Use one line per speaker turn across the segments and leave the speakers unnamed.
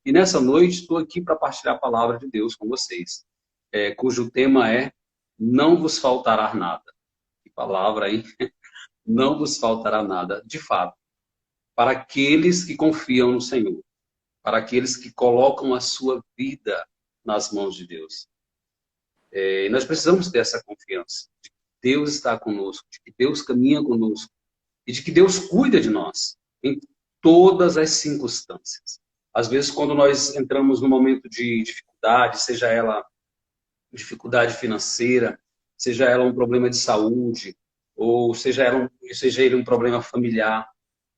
E nessa noite estou aqui para partilhar a palavra de Deus com vocês, cujo tema é Não vos faltará nada. Que palavra, hein? Não vos faltará nada, de fato, para aqueles que confiam no Senhor, para aqueles que colocam a sua vida nas mãos de Deus. E nós precisamos ter essa confiança de que Deus está conosco, de que Deus caminha conosco e de que Deus cuida de nós em todas as circunstâncias. Às vezes, quando nós entramos num momento de dificuldade, seja ela dificuldade financeira, seja ela um problema de saúde, ou seja ele um problema familiar,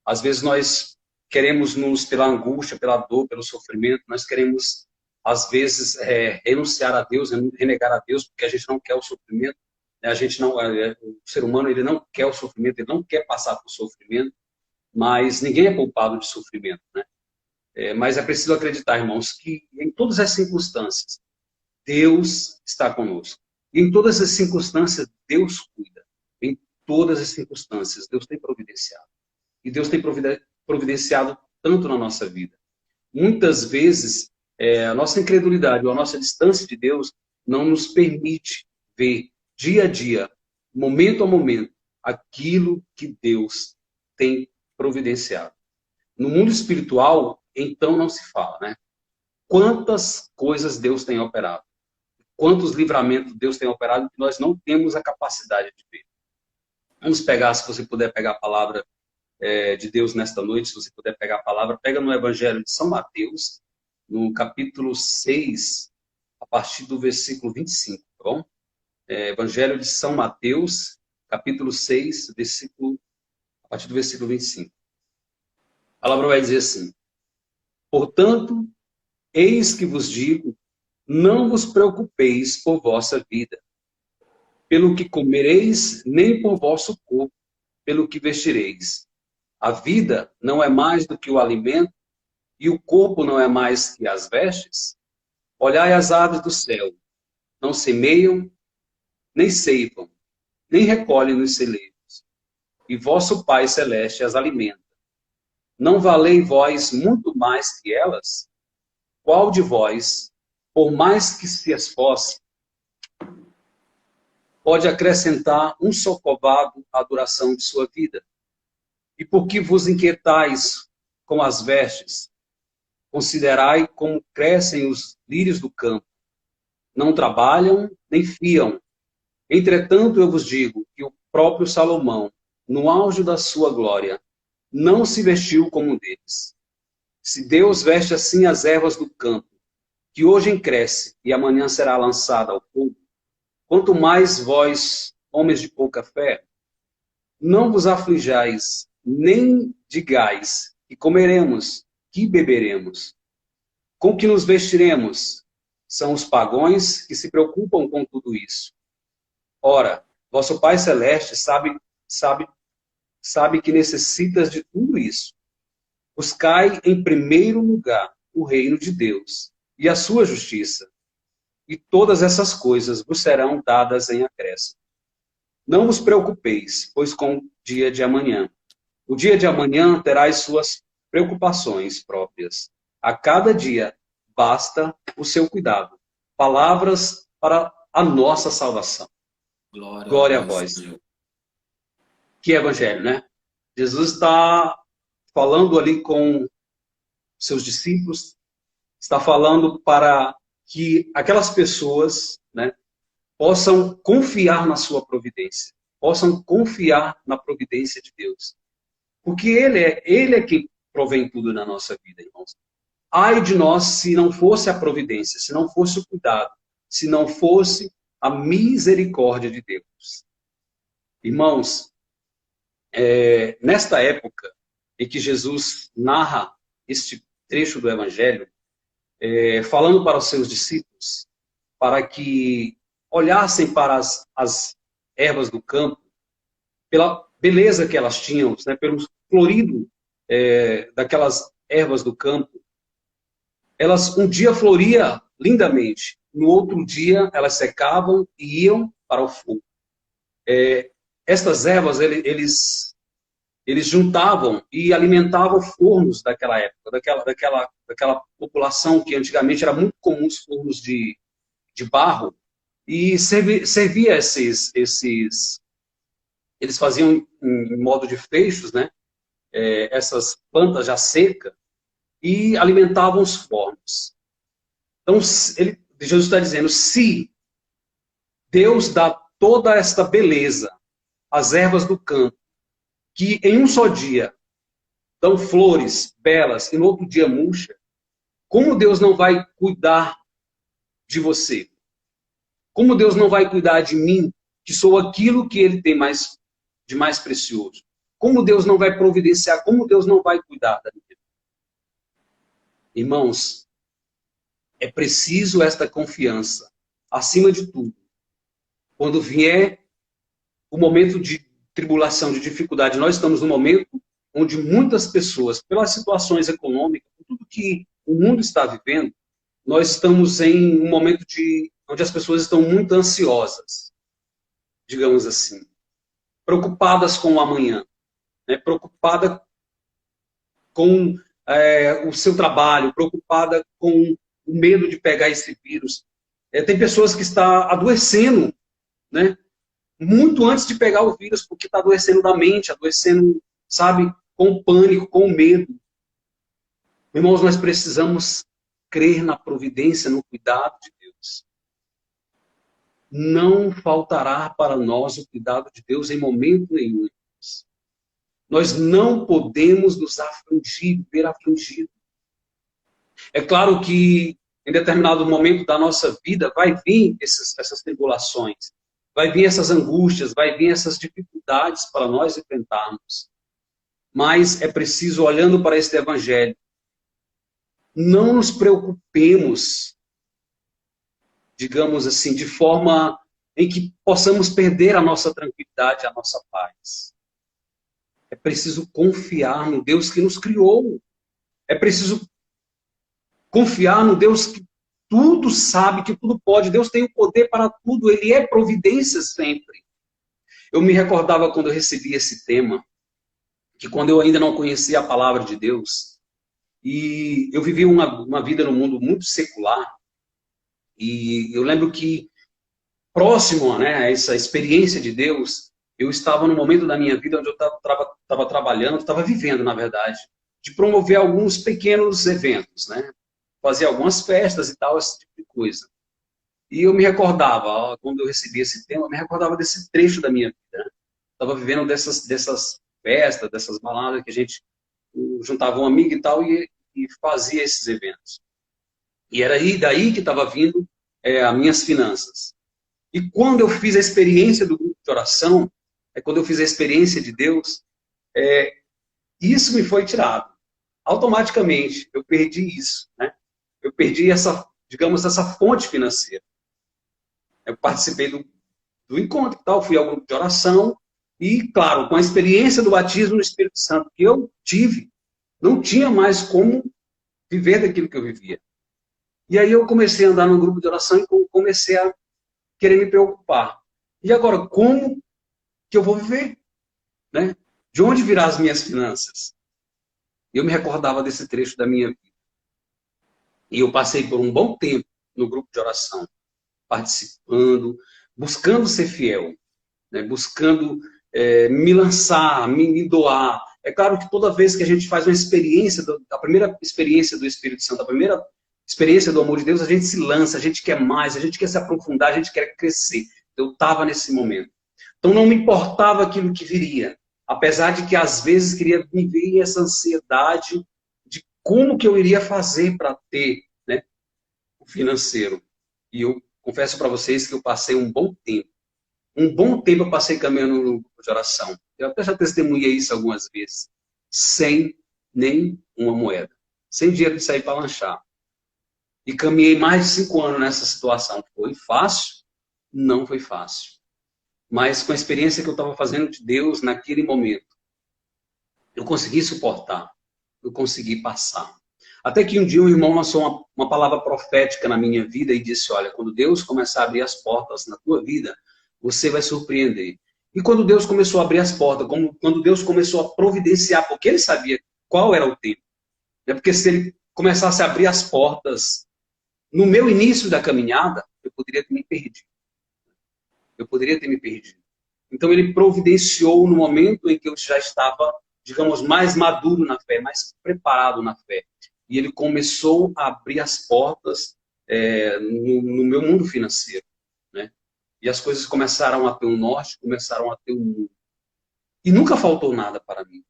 às vezes nós queremos pela angústia, pela dor, pelo sofrimento, nós queremos, às vezes, renunciar a Deus, renegar a Deus, porque a gente não quer o sofrimento, né? A gente não, o ser humano, ele não quer o sofrimento, ele não quer passar por sofrimento, mas ninguém é culpado de sofrimento, né? Mas é preciso acreditar, irmãos, que em todas as circunstâncias, Deus está conosco. E em todas as circunstâncias, Deus cuida. Em todas as circunstâncias, Deus tem providenciado. E Deus tem providenciado tanto na nossa vida. Muitas vezes, a nossa incredulidade ou a nossa distância de Deus não nos permite ver dia a dia, momento a momento, aquilo que Deus tem providenciado. No mundo espiritual, então não se fala, né? Quantas coisas Deus tem operado, quantos livramentos Deus tem operado que nós não temos a capacidade de ver. Vamos pegar, se você puder pegar a palavra de Deus nesta noite, se você puder pegar a palavra, pega no Evangelho de São Mateus, no capítulo 6, a partir do versículo 25, tá bom? Evangelho de São Mateus, capítulo 6, a partir do versículo 25. A palavra vai dizer assim: portanto, eis que vos digo, não vos preocupeis por vossa vida, pelo que comereis, nem por vosso corpo, pelo que vestireis. A vida não é mais do que o alimento, e o corpo não é mais que as vestes? Olhai as aves do céu, não semeiam, nem ceifam, nem recolhem nos celeiros, e vosso Pai Celeste as alimenta. Não valei vós muito mais que elas? Qual de vós, por mais que se esforce, pode acrescentar um só covado à duração de sua vida? E por que vos inquietais com as vestes? Considerai como crescem os lírios do campo. Não trabalham, nem fiam. Entretanto, eu vos digo que o próprio Salomão, no auge da sua glória, não se vestiu como um deles. Se Deus veste assim as ervas do campo, que hoje cresce e amanhã será lançada ao fogo, quanto mais vós, homens de pouca fé, não vos aflijais, nem digais que comeremos, que beberemos, com que nos vestiremos. São os pagãos que se preocupam com tudo isso. Ora, vosso Pai Celeste sabe que necessitas de tudo isso. Buscai em primeiro lugar o reino de Deus e a sua justiça, e todas essas coisas vos serão dadas em acréscimo. Não vos preocupeis, pois com o dia de amanhã. O dia de amanhã terá as suas preocupações próprias. A cada dia basta o seu cuidado. Palavras para a nossa salvação.
Glória a
Glória a
vós,
vós.
Senhor.
Que evangelho, né? Jesus está falando ali com seus discípulos, está falando para que aquelas pessoas, né, possam confiar na sua providência, possam confiar na providência de Deus. Porque Ele é quem provém tudo na nossa vida, irmãos. Ai de nós se não fosse a providência, se não fosse o cuidado, se não fosse a misericórdia de Deus. Irmãos, nesta época em que Jesus narra este trecho do Evangelho, falando para os seus discípulos, para que olhassem para as ervas do campo, pela beleza que elas tinham, né, pelo florido daquelas ervas do campo. Elas um dia floriam lindamente, no outro dia elas secavam e iam para o fogo. Estas ervas, eles juntavam e alimentavam fornos daquela época, daquela população que antigamente era muito comum os fornos de barro, e servia eles faziam em modo de feixes, né? Essas plantas já secas, e alimentavam os fornos. Então, Jesus está dizendo, se Deus dá toda esta beleza às ervas do campo, que em um só dia dão flores belas e no outro dia murcha, como Deus não vai cuidar de você? Como Deus não vai cuidar de mim, que sou aquilo que Ele tem de mais precioso? Como Deus não vai providenciar? Como Deus não vai cuidar da minha vida? Irmãos, é preciso esta confiança, acima de tudo. Quando vier o momento de tribulação, de dificuldade, nós estamos num momento onde muitas pessoas, pelas situações econômicas, por tudo que o mundo está vivendo, nós estamos em um momento onde as pessoas estão muito ansiosas, digamos assim, preocupadas com o amanhã, né? Preocupada com o seu trabalho, preocupada com o medo de pegar esse vírus. Tem pessoas que estão adoecendo, né? Muito antes de pegar o vírus, porque está adoecendo da mente, adoecendo, sabe, com o pânico, com o medo. Irmãos, nós precisamos crer na providência, no cuidado de Deus. Não faltará para nós o cuidado de Deus em momento nenhum. Nós não podemos nos afligir, viver afligido. É claro que em determinado momento da nossa vida vai vir essas tribulações, vai vir essas angústias, vai vir essas dificuldades para nós enfrentarmos. Mas é preciso, olhando para este evangelho, não nos preocupemos, digamos assim, de forma em que possamos perder a nossa tranquilidade, a nossa paz. É preciso confiar no Deus que nos criou. É preciso confiar no Deus que tudo sabe, que tudo pode. Deus tem o poder para tudo. Ele é providência sempre. Eu me recordava quando eu recebi esse tema, que quando eu ainda não conhecia a palavra de Deus, e eu vivi uma vida no mundo muito secular, e eu lembro que próximo, né, a essa experiência de Deus, eu estava no momento da minha vida onde eu estava trabalhando, estava vivendo, na verdade, de promover alguns pequenos eventos, né? Fazer algumas festas e tal, esse tipo de coisa. E eu me recordava, quando eu recebi esse tema, eu me recordava desse trecho da minha vida. Estava vivendo dessas festas, dessas baladas que a gente juntava um amigo e tal e fazia esses eventos. E era daí que estava vindo as minhas finanças. E quando eu fiz a experiência do grupo de oração, quando eu fiz a experiência de Deus, isso me foi tirado. Automaticamente, eu perdi isso, né? Eu perdi essa fonte financeira. Eu participei do encontro e tal, fui ao grupo de oração e, claro, com a experiência do batismo no Espírito Santo que eu tive, não tinha mais como viver daquilo que eu vivia. E aí eu comecei a andar no grupo de oração e comecei a querer me preocupar. E agora, como que eu vou viver? Né? De onde virá as minhas finanças? Eu me recordava desse trecho da minha vida. E eu passei por um bom tempo no grupo de oração, participando, buscando ser fiel, né? Buscando me lançar, me doar. É claro que toda vez que a gente faz uma experiência, a primeira experiência do Espírito Santo, a primeira experiência do amor de Deus, a gente se lança, a gente quer mais, a gente quer se aprofundar, a gente quer crescer. Eu estava nesse momento. Então não me importava aquilo que viria, apesar de que às vezes queria viver essa ansiedade de como que eu iria fazer para ter, né, o financeiro. E eu confesso para vocês que eu passei um bom tempo. Um bom tempo eu passei caminhando no grupo de oração. Eu até já testemunhei isso algumas vezes. Sem nem uma moeda. Sem dinheiro de sair para lanchar. E caminhei mais de 5 anos nessa situação. Foi fácil? Não foi fácil. Mas com a experiência que eu estava fazendo de Deus naquele momento, eu consegui suportar. Eu consegui passar. Até que um dia um irmão lançou uma palavra profética na minha vida e disse, olha, quando Deus começar a abrir as portas na tua vida, você vai surpreender. E quando Deus começou a abrir as portas, quando Deus começou a providenciar, porque Ele sabia qual era o tempo. Porque se Ele começasse a abrir as portas. No meu início da caminhada, eu poderia ter me perdido. Eu poderia ter me perdido. Então ele providenciou no momento em que eu já estava, digamos, mais maduro na fé, mais preparado na fé. E ele começou a abrir as portas no meu mundo financeiro, né? E as coisas começaram a ter um norte, começaram a ter um mundo. E nunca faltou nada para mim.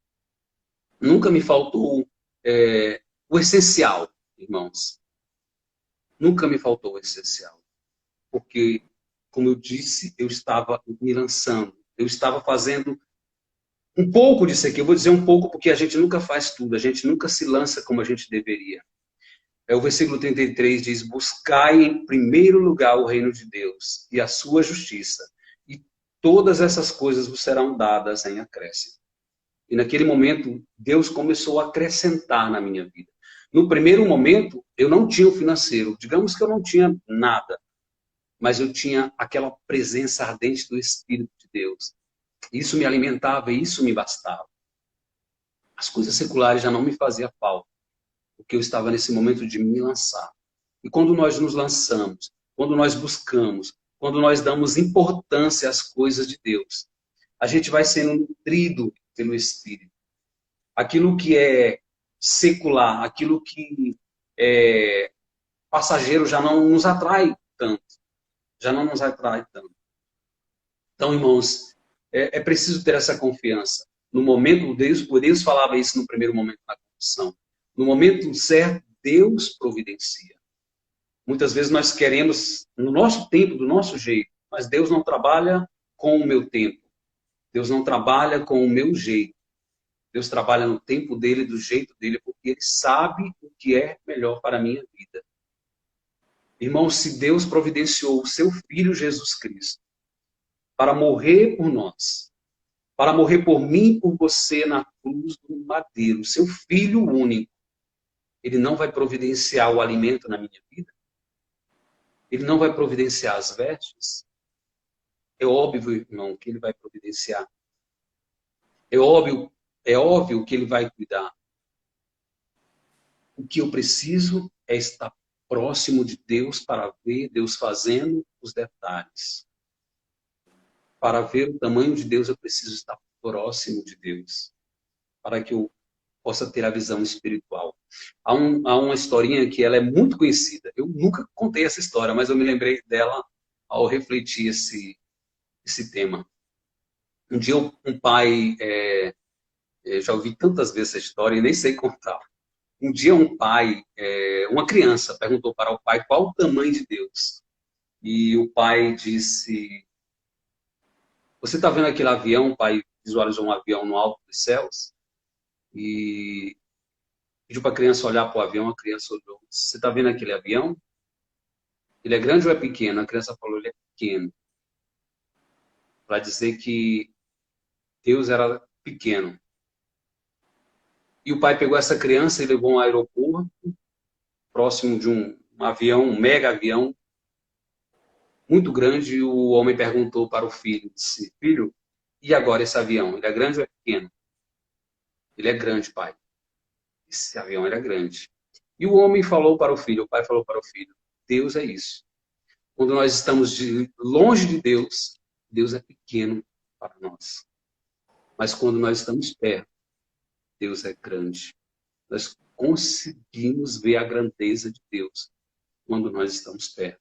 Nunca me faltou o essencial, irmãos. Nunca me faltou o essencial. Porque, como eu disse, eu estava me lançando. Eu estava fazendo um pouco disso aqui. Eu vou dizer um pouco porque a gente nunca faz tudo. A gente nunca se lança como a gente deveria. O versículo 33 diz: buscai em primeiro lugar o reino de Deus e a sua justiça, e todas essas coisas vos serão dadas em acréscimo. E naquele momento, Deus começou a acrescentar na minha vida. No primeiro momento, eu não tinha o financeiro. Digamos que eu não tinha nada, mas eu tinha aquela presença ardente do Espírito de Deus. Isso me alimentava e isso me bastava. As coisas seculares já não me faziam falta, porque eu estava nesse momento de me lançar. E quando nós nos lançamos, quando nós buscamos, quando nós damos importância às coisas de Deus, a gente vai sendo nutrido pelo Espírito. Aquilo que é secular, aquilo que é passageiro já não nos atrai tanto. Já não nos atrai tanto. Então, irmãos, é preciso ter essa confiança. No momento, Deus falava isso no primeiro momento da confissão. No momento certo, Deus providencia. Muitas vezes nós queremos, no nosso tempo, do nosso jeito, mas Deus não trabalha com o meu tempo. Deus não trabalha com o meu jeito. Deus trabalha no tempo dele, do jeito dele, porque ele sabe o que é melhor para a minha vida. Irmão, se Deus providenciou o seu Filho Jesus Cristo para morrer por nós, para morrer por mim e por você na cruz do madeiro, seu Filho único, ele não vai providenciar o alimento na minha vida? Ele não vai providenciar as vestes? É óbvio, irmão, que ele vai providenciar. É óbvio que ele vai cuidar. O que eu preciso é estar próximo de Deus para ver Deus fazendo os detalhes. Para ver o tamanho de Deus, eu preciso estar próximo de Deus, para que eu possa ter a visão espiritual. Há uma historinha que ela é muito conhecida. Eu nunca contei essa história, mas eu me lembrei dela ao refletir esse tema. Um dia um pai, já ouvi tantas vezes essa história e nem sei contar. Um dia um pai, uma criança, perguntou para o pai qual o tamanho de Deus. E o pai disse: você está vendo aquele avião? O pai visualizou um avião no alto dos céus e pediu para a criança olhar para o avião. A criança olhou: você está vendo aquele avião? Ele é grande ou é pequeno? A criança falou: ele é pequeno. Para dizer que Deus era pequeno. E o pai pegou essa criança e levou a um aeroporto, próximo de um avião, um mega avião, muito grande. E o homem perguntou para o filho, disse: filho, e agora esse avião? Ele é grande ou é pequeno? Ele é grande, pai. Esse avião era grande. E o homem falou para o filho, o pai falou para o filho: Deus é isso. Quando nós estamos longe de Deus, Deus é pequeno para nós. Mas quando nós estamos perto, Deus é grande. Nós conseguimos ver a grandeza de Deus quando nós estamos perto.